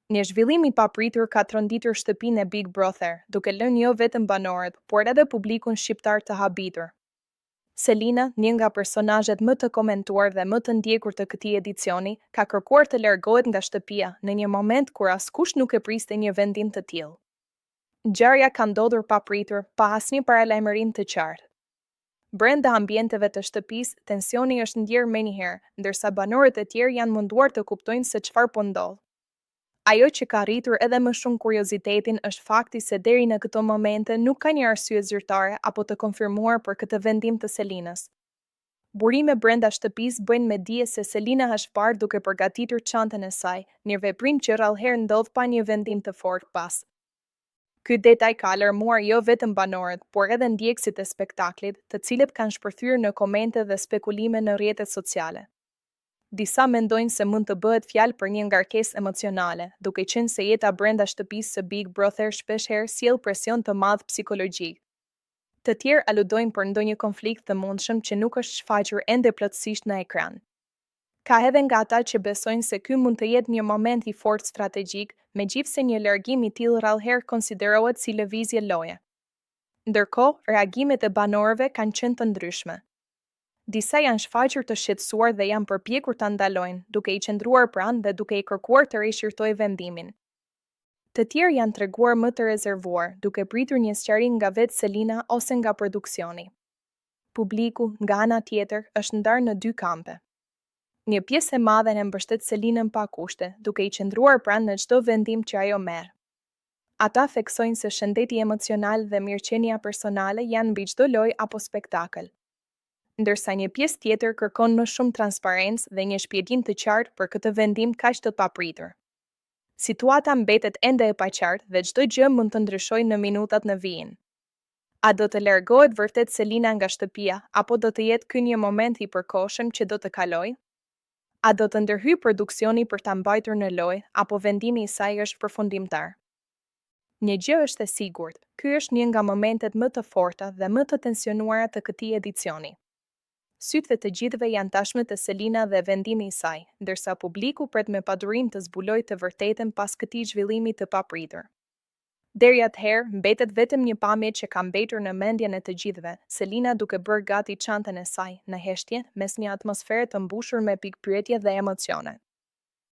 Një zhvillim i papritur ka tronditur shtëpinë e Big Brother, duke lënë jo vetëm banorët, por edhe publikun shqiptar të habitur. Selina, një nga personazhet më të komentuar dhe më të ndjekur të këtij edicioni, ka kërkuar të largohet nga shtëpia në një moment kur askush nuk e priste një vendim të tillë. Ngjarja ka ndodhur papritur, pa asnjë paralajmërim të qartë. Brenda ambienteve të shtëpisë, tensioni është ndjerë menjëherë, ndërsa banorët e tjerë janë munduar të kuptojnë se çfarë po ndodh. Ajo që ka rritur edhe më shumë kuriozitetin është fakti se deri në këto momente nuk ka një arsye zyrtare apo të konfirmuar për këtë vendim të Selinës. Burime brenda shtëpisë bëjnë me dije se Selina është parë duke përgatitur çantën e saj, një veprim që rrallëherë ndodh pa një vendim të fortë pas. Ky detaj ka alarmuar jo vetëm banorët, por edhe ndjekësit e spektaklit, të cilët kanë shpërthyer në komente dhe spekulime në rrjetet sociale. Disa mendojnë se mund të bëhet fjalë për një ngarkesë emocionale, duke qenë se jeta brenda shtëpisë së Big Brother shpeshherë sjell presion të madh psikologjik. Të tjerë aludojnë për ndonjë konflikt të mundshëm që nuk është shfaqur ende plotësisht në ekran. Ka edhe nga ata që besojnë se ky mund të jetë një moment i fortë strategjik, megjithse një largim i tillë rrallëherë konsiderohet si lëvizje loje. Ndërkohë, reagimet e banorëve kanë qenë të ndryshme. Disa janë shfaqur të shqetësuar dhe janë përpjekur ta ndalojnë, duke i qëndruar pranë dhe duke i kërkuar të rishqirtojë vendimin. Të tjerë janë treguar më të rezervuar, duke pritur një sqarim nga vetë Selina ose nga produksioni. Publiku, nga ana tjetër, është ndarë në dy kampe. Një pjesë e madhe e mbështet Selinën pa kushte, duke i qëndruar pranë në çdo vendim që ajo merr. Ata theksojnë se shëndeti emocional dhe mirëqenia personale janë mbi çdo lojë apo spektakël. Ndërsa një pjesë tjetër kërkon më shumë transparencë dhe një shpjegim të qartë për këtë vendim kaq të papritur. Situata mbetet ende e paqartë dhe çdo gjë mund të ndryshojë në minutat në vijim. A do të largohet vërtet Selina nga shtëpia, apo do të jetë ky një moment i përkohshëm që do të kalojë? A do të ndërhyjë produksioni për ta mbajtur në lojë, apo vendimi i saj është përfundimtar? Një gjë është e sigurt, ky është një nga momentet më të forta dhe më të tensionuara të këtij edicioni. Sytë të gjithëve janë tashmë te Selina dhe vendimi i saj, ndërsa publiku pret me padurim të zbulojë të vërtetën pas këtij zhvillimi të papritur. Deri atëherë, mbetet vetëm një pamje që ka mbetur në mendjen e të gjithëve, Selina duke bërë gati çantën e saj, në heshtje, mes një atmosfere të mbushur me pikpyetje dhe emocione.